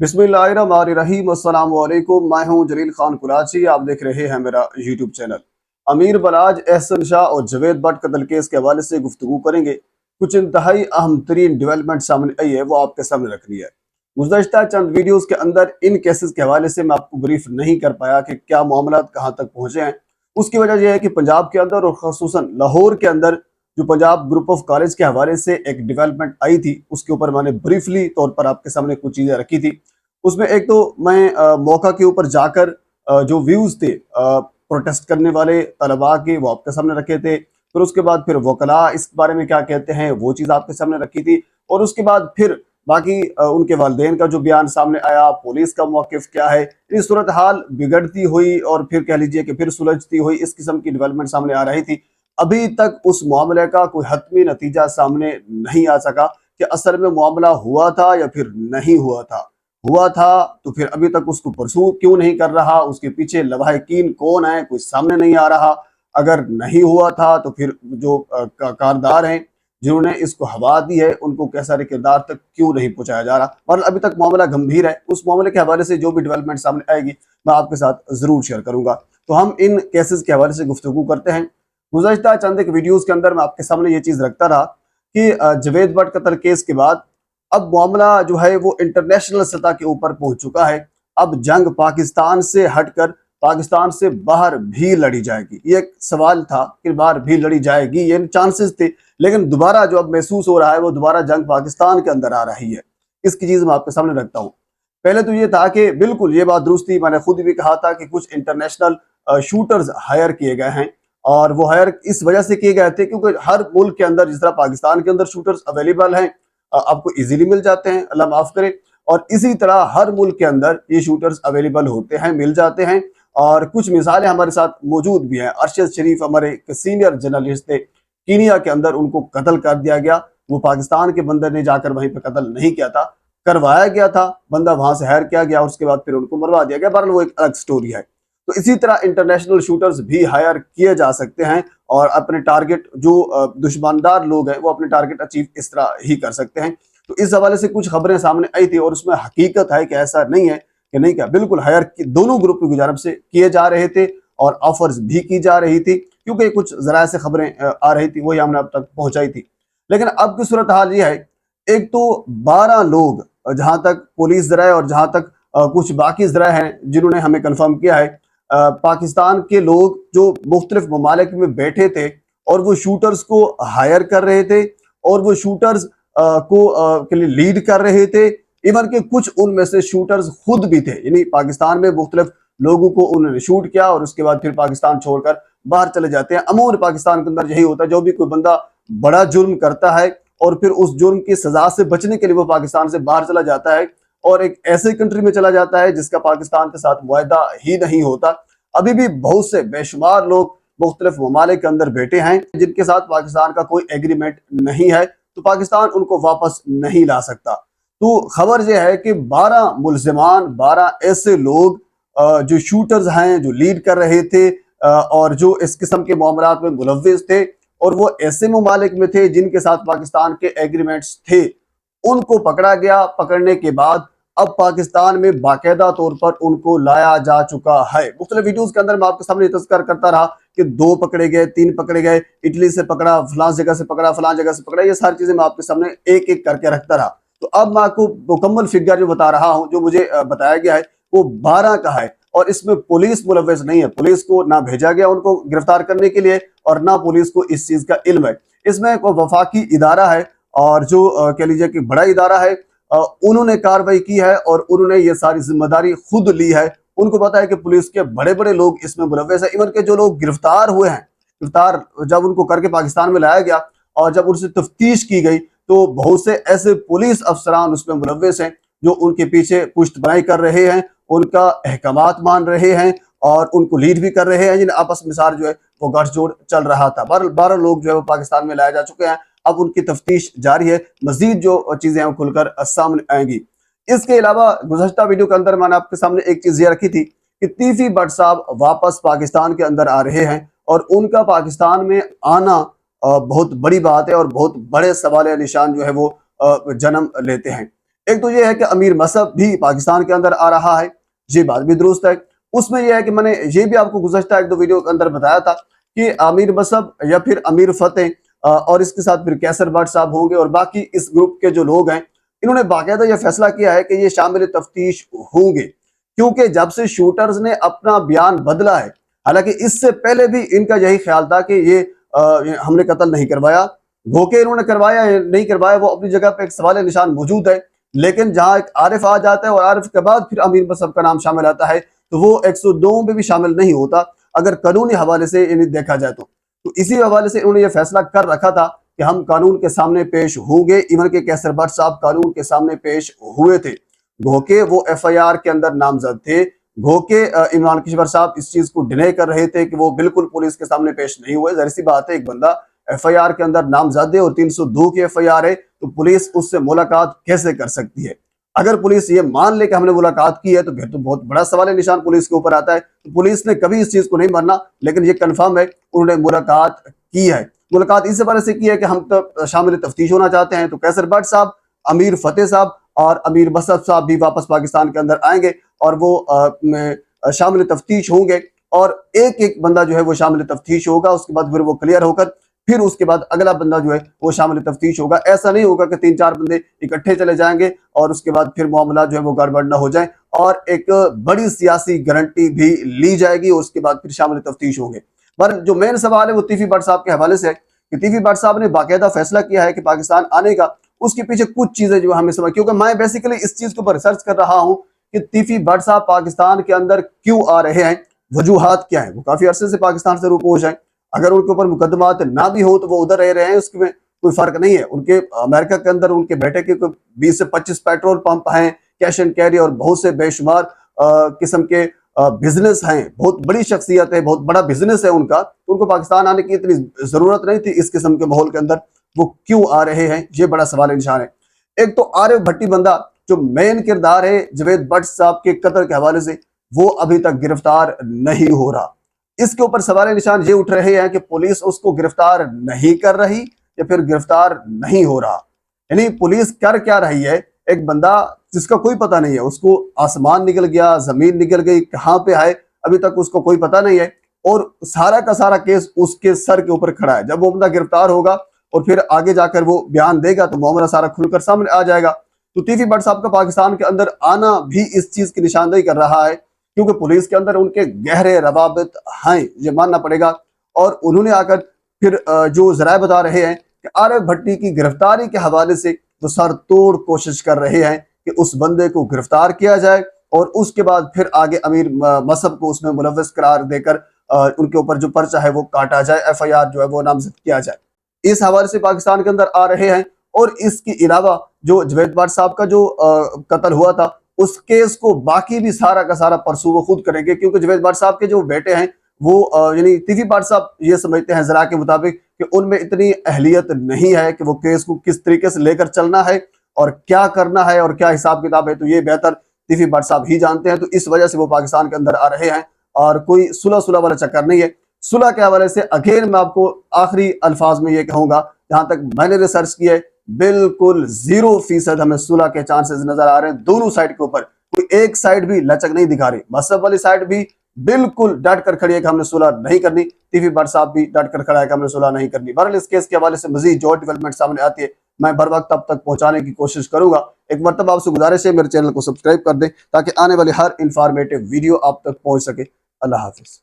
बिस्मिल्लाहिर्रहमानिर्रहीम। अस्सलाम वालेकुम। मैं हूं जलील खान कुराची। आप देख रहे हैं मेरा यूट्यूब चैनल। अमीर बलाज, एहसन शाह और जवेद भट्ट कत्ल केस के हवाले से गुफ्तगू करेंगे। कुछ इंतहाई अहम तरीन डेवलपमेंट सामने आई है, वो आपके सामने रखनी है। गुज़श्ता चंद वीडियोज़ के अंदर इन केसेस के हवाले से मैं आपको ब्रीफ नहीं कर पाया कि क्या मामला कहाँ तक पहुँचे हैं। उसकी वजह यह है कि पंजाब के अंदर और ख़ुसूसन लाहौर के अंदर जो पंजाब ग्रुप ऑफ कॉलेज के हवाले से एक डेवलपमेंट आई थी, उसके ऊपर मैंने ब्रीफली तौर पर आपके सामने कुछ चीज़ें रखी थी। उसमें एक तो मैं मौका के ऊपर जाकर जो व्यूज़ थे प्रोटेस्ट करने वाले तलबा के, वो आपके सामने रखे थे। फिर उसके बाद फिर वकला इस बारे में क्या कहते हैं, वो चीज़ आपके सामने रखी थी। और उसके बाद फिर बाकी उनके वालिदैन का जो बयान सामने आया, पुलिस का मौक़िफ़ क्या है, ये सूरत हाल बिगड़ती हुई और फिर कह लीजिए कि फिर सुलझती हुई इस किस्म की डेवलपमेंट सामने आ रही थी। अभी तक उस मामले का कोई हतमी नतीजा सामने नहीं आ सका कि असल में मामला हुआ था या फिर नहीं हुआ था। हुआ था तो फिर अभी तक उसको परसू क्यों नहीं कर रहा, उसके पीछे लवाहिकीन कौन है, कोई सामने नहीं आ रहा। अगर नहीं हुआ था तो फिर जो कारदार हैं जिन्होंने इसको हवा दी है, उनको कैसारे किरदार तक क्यों नहीं पहुंचाया जा रहा। और अभी तक मामला गंभीर है। उस मामले के हवाले से जो भी डेवलपमेंट सामने आएगी मैं आपके साथ जरूर शेयर करूंगा। तो हम इन केसेस के हवाले से गुफ्तगू करते हैं। गुज़श्ता चंद एक वीडियोज़ के अंदर मैं आपके सामने ये चीज़ रखता रहा कि जवेद भट्ट कत्ल केस के बाद अब मामला जो है वो इंटरनेशनल सतह के ऊपर पहुंच चुका है। अब जंग पाकिस्तान से हटकर पाकिस्तान से बाहर भी लड़ी जाएगी। ये एक सवाल था कि बाहर भी लड़ी जाएगी, ये चांसेस थे, लेकिन दोबारा जो अब महसूस हो रहा है वो दोबारा जंग पाकिस्तान के अंदर आ रही है। इसकी चीज़ मैं आपके सामने रखता हूँ। पहले तो ये था कि बिल्कुल ये बात दुरुस्त थी, मैंने खुद भी कहा था कि कुछ इंटरनेशनल शूटर्स हायर किए गए हैं। और वो हायर इस वजह से किए गए थे क्योंकि हर मुल्क के अंदर, जिस तरह पाकिस्तान के अंदर शूटर्स अवेलेबल हैं, आपको इजीली मिल जाते हैं, अल्लाह माफ करे। और इसी तरह हर मुल्क के अंदर ये शूटर्स अवेलेबल होते हैं, मिल जाते हैं। और कुछ मिसालें हमारे साथ मौजूद भी हैं। अरशद शरीफ हमारे एक सीनियर जर्नलिस्ट थे, कीनिया के अंदर उनको कत्ल कर दिया गया। वो पाकिस्तान के बंदर ने जाकर वहीं पर कत्ल नहीं किया था, करवाया गया था, बंदा वहां से हायर किया गया और उसके बाद फिर उनको मरवा दिया गया। बहरहाल वो एक अलग स्टोरी है। तो इसी तरह इंटरनेशनल शूटर्स भी हायर किए जा सकते हैं और अपने टारगेट जो दुश्मनदार लोग हैं वो अपने टारगेट अचीव इस तरह ही कर सकते हैं। तो इस हवाले से कुछ खबरें सामने आई थी और उसमें हकीकत है कि ऐसा नहीं है कि नहीं, क्या बिल्कुल हायर दोनों ग्रुप की जानब से किए जा रहे थे और ऑफर्स भी की जा रही थी, क्योंकि कुछ जराये से खबरें आ रही थी, वही हमने अब तक पहुंचाई थी। लेकिन अब की सूरत हाल ये है, एक तो 12 लोग, जहां तक पुलिस जराये और जहां तक कुछ बाकी जराये हैं जिन्होंने हमें कंफर्म किया है, पाकिस्तान के लोग जो मुख्तलिफ ममालिक में बैठे थे और वो शूटर्स को हायर कर रहे थे और वो शूटर्स को के लिए लीड कर रहे थे। इवन के कुछ उनमें से शूटर्स खुद भी थे, यानी पाकिस्तान में मुख्तलिफ लोगों को उन्होंने शूट किया और उसके बाद फिर पाकिस्तान छोड़कर बाहर चले जाते हैं। अमूमन पाकिस्तान के अंदर यही होता है, जो भी कोई बंदा बड़ा जुर्म करता है और फिर उस जुर्म की सजा से बचने के लिए वो पाकिस्तान से बाहर चला जाता है और एक ऐसे कंट्री में चला जाता है जिसका पाकिस्तान के साथ मुआहदा ही नहीं होता। अभी भी बहुत से बेशुमार लोग मुख्तलिफ ममालिक के अंदर बैठे हैं जिनके साथ पाकिस्तान का कोई एग्रीमेंट नहीं है, तो पाकिस्तान उनको वापस नहीं ला सकता। तो खबर यह है कि 12 मुल्जिमान, 12 ऐसे लोग जो शूटर्स हैं, जो लीड कर रहे थे और जो इस किस्म के मामलात में मुलव्विस थे और वो ऐसे ममालिक में थे जिनके साथ पाकिस्तान के एग्रीमेंट्स थे, उनको पकड़ा गया। पकड़ने के बाद अब पाकिस्तान में बाकायदा तौर पर उनको लाया जा चुका है। मुख्तलिफ वीडियोज के अंदर मैं आपके सामने तस्कर करता रहा कि 2 पकड़े गए, 3 पकड़े गए, इटली से पकड़ा, फलां जगह से पकड़ा, फलां जगह से पकड़ा, ये सारी चीजें मैं आपके सामने एक एक करके रखता रहा। तो अब मैं आपको मुकम्मल फिगर जो बता रहा हूं, जो मुझे बताया गया है, वो 12 का है और इसमें पुलिस मुलव्वस नहीं है। पुलिस को ना भेजा गया उनको गिरफ्तार करने के लिए और ना पुलिस को इस चीज का इल्म है। इसमें कोई वफाकी इदारा है और जो कह लीजिए कि बड़ा इदारा है, उन्होंने कार्रवाई की है और उन्होंने ये सारी जिम्मेदारी खुद ली है। उनको पता है कि पुलिस के बड़े बड़े लोग इसमें मुलव्वस है। इवन के जो लोग गिरफ्तार हुए हैं, गिरफ्तार जब उनको करके पाकिस्तान में लाया गया और जब उनसे तफ्तीश की गई तो बहुत से ऐसे पुलिस अफसरान उसमें मुलव्वस हैं जो उनके पीछे पुश्तबनाई कर रहे हैं, उनका अहकामात मान रहे हैं और उनको लीड भी कर रहे हैं, जिन आपस में सार जो है वो गठजोड़ चल रहा था। 12 लोग जो है वो पाकिस्तान में लाए जा चुके हैं। अब उनकी तफ्तीश जारी है, मजीद जो चीजें हैं खुलकर सामने आएंगी। इसके अलावा गुज़श्ता वीडियो के अंदर मैंने आपके सामने एक चीज ये रखी थी कि तीफी भट्ट साहब वापस पाकिस्तान के अंदर आ रहे हैं और उनका पाकिस्तान में आना बहुत बड़ी बात है और बहुत बड़े सवाल निशान जो है वो जन्म लेते हैं। ایک تو یہ ہے کہ امیر مصعب بھی پاکستان کے اندر آ رہا ہے، یہ بات بھی درست ہے۔ اس میں یہ ہے کہ میں نے یہ بھی آپ کو گزشتہ ایک دو ویڈیو کے اندر بتایا تھا کہ امیر مصعب یا پھر امیر فتح اور اس کے ساتھ پھر کیسر بٹ صاحب ہوں گے اور باقی اس گروپ کے جو لوگ ہیں، انہوں نے باقاعدہ یہ فیصلہ کیا ہے کہ یہ شامل تفتیش ہوں گے، کیونکہ جب سے شوٹرز نے اپنا بیان بدلا ہے، حالانکہ اس سے پہلے بھی ان کا یہی خیال تھا کہ یہ ہم نے قتل نہیں کروایا، دھوکے انہوں نے کروایا نہیں کروایا وہ اپنی جگہ پہ ایک سوال نشان موجود ہے، لیکن جہاں ایک عارف آ جاتا ہے اور عارف کے بعد پھر امیر مصعب کا نام شامل آتا ہے تو وہ 102 میں بھی شامل نہیں ہوتا اگر قانونی حوالے سے انہیں دیکھا جائے تو اسی حوالے سے انہوں نے یہ فیصلہ کر رکھا تھا کہ ہم قانون کے سامنے پیش ہوں گے۔ ایون کہ کیسر بٹ صاحب قانون کے سامنے پیش ہوئے تھے، گو کہ وہ ایف آئی آر کے اندر نامزد تھے، گو کہ عمران کشور صاحب اس چیز کو ڈینائی کر رہے تھے کہ وہ بالکل پولیس کے سامنے پیش نہیں ہوئے۔ ظاہر سی بات ہے، ایک بندہ ایف آئی آر کے اندر نامزد ہے اور 302 کی ایف آئی آر ہے تو پولیس اس سے ملاقات کیسے کر سکتی ہے؟ اگر پولیس یہ مان لے کہ ہم نے ملاقات کی ہے تو پھر تو بہت بڑا سوال نشان پولیس کے اوپر آتا ہے۔ تو پولیس نے کبھی اس چیز کو نہیں ماننا، لیکن یہ کنفرم ہے انہوں نے ملاقات کی ہے۔ ملاقات اس وجہ سے کی ہے کہ ہم تو شامل تفتیش ہونا چاہتے ہیں، تو کیسر بٹ صاحب، امیر فتح صاحب اور امیر مصعب صاحب بھی واپس پاکستان کے اندر آئیں گے اور وہ شامل تفتیش ہوں گے، اور ایک ایک بندہ جو ہے وہ شامل تفتیش ہوگا، اس کے بعد پھر وہ کلیئر ہو کر پھر اس کے بعد اگلا بندہ جو ہے وہ شامل تفتیش ہوگا۔ ایسا نہیں ہوگا کہ 3-4 بندے اکٹھے چلے جائیں گے اور اس کے بعد پھر معاملات جو ہے وہ گڑبڑ نہ ہو جائیں، اور ایک بڑی سیاسی گارنٹی بھی لی جائے گی اور اس کے بعد پھر شامل تفتیش ہوں گے۔ پر جو مین سوال ہے وہ تیفی بٹ صاحب کے حوالے سے ہے کہ تیفی بٹ صاحب نے باقاعدہ فیصلہ کیا ہے کہ پاکستان آنے کا، اس کے پیچھے کچھ چیزیں جو ہمیں سمجھ، کیونکہ میں بیسیکلی اس چیز کے اوپر ریسرچ کر رہا ہوں کہ تیفی بٹ صاحب پاکستان کے اندر کیوں آ رہے ہیں، وجوہات کیا ہیں۔ وہ کافی عرصے سے پاکستان سے روپوش ہیں، اگر ان کے اوپر مقدمات نہ بھی ہو تو وہ ادھر رہ رہے ہیں، اس میں کوئی فرق نہیں ہے۔ ان کے امریکہ کے اندر ان کے بیٹے کے 20 سے 25 پیٹرول پمپ ہیں، کیش اینڈ کیری، اور بہت سے بے شمار قسم کے بزنس ہیں، بہت بڑی شخصیت ہے، بہت بڑا بزنس ہے ان کا، تو ان کو پاکستان آنے کی اتنی ضرورت نہیں تھی۔ اس قسم کے ماحول کے اندر وہ کیوں آ رہے ہیں، یہ بڑا سوال نشان ہے۔ ایک تو عارف بھٹی بندہ جو مین کردار ہے جاوید بٹ صاحب کے قتل کے حوالے سے، وہ ابھی تک گرفتار نہیں ہو رہا۔ اس کے اوپر سوال نشان یہ اٹھ رہے ہیں کہ پولیس اس کو گرفتار نہیں کر رہی یا پھر گرفتار نہیں ہو رہا، یعنی پولیس کر کیا رہی ہے؟ ایک بندہ جس کا کوئی پتہ نہیں ہے، اس کو آسمان نکل گیا، زمین نکل گئی، کہاں پہ ہے ابھی تک اس کو کوئی پتہ نہیں ہے، اور سارا کا سارا کیس اس کے سر کے اوپر کھڑا ہے۔ جب وہ بندہ گرفتار ہوگا اور پھر آگے جا کر وہ بیان دے گا تو معاملہ سارا کھل کر سامنے آ جائے گا۔ تو تیفی بٹ صاحب کا پاکستان کے اندر آنا بھی اس چیز کی نشاندہی کر رہا ہے، کیونکہ پولیس کے اندر ان کے گہرے روابط ہیں، یہ ماننا پڑے گا۔ اور انہوں نے آ کر پھر جو ذرائع بتا رہے ہیں کہ عارف بھٹی کی گرفتاری کے حوالے سے وہ سر توڑ کوشش کر رہے ہیں کہ اس بندے کو گرفتار کیا جائے اور اس کے بعد پھر آگے امیر مصعب کو اس میں ملوث قرار دے کر ان کے اوپر جو پرچہ ہے وہ کاٹا جائے، ایف آئی آر جو ہے وہ نامزد کیا جائے۔ اس حوالے سے پاکستان کے اندر آ رہے ہیں۔ اور اس کے علاوہ جو جاوید بٹ صاحب کا جو قتل ہوا تھا، اس کیس کو باقی بھی سارا کا سارا پرسو وہ خود کریں گے، کیونکہ جاوید بٹ صاحب کے جو بیٹے ہیں وہ یعنی تیفی بٹ صاحب یہ سمجھتے ہیں ذرا کے مطابق کہ ان میں اتنی اہلیت نہیں ہے کہ وہ کیس کو کس طریقے سے لے کر چلنا ہے اور کیا کرنا ہے اور کیا حساب کتاب ہے، تو یہ بہتر تیفی بٹ صاحب ہی جانتے ہیں۔ تو اس وجہ سے وہ پاکستان کے اندر آ رہے ہیں اور کوئی صلح والا چکر نہیں ہے۔ صلح کے حوالے سے اگین میں آپ کو آخری الفاظ میں یہ کہوں گا، جہاں تک میں نے ریسرچ کی ہے، بالکل 0% ہمیں صلح کے چانسز نظر آ رہے ہیں دونوں سائڈ کے اوپر۔ کوئی ایک سائڈ بھی لچک نہیں دکھا رہی، مصعب والی سائڈ بھی بالکل ڈٹ کر کھڑی ہے کہ ہم نے صلح نہیں کرنی، تیفی بٹ صاحب بھی ڈٹ کر کھڑا ہے کہ ہم نے صلح نہیں کرنی۔ بہرحال اس کیس کے حوالے سے مزید جو ڈیولپمنٹ سامنے آتی ہے میں بر وقت اب تک پہنچانے کی کوشش کروں گا۔ ایک مرتبہ آپ سے گزارش ہے میرے چینل کو سبسکرائب کر دیں تاکہ آنے والی ہر انفارمیٹیو ویڈیو آپ تک پہنچ سکے۔ اللہ حافظ۔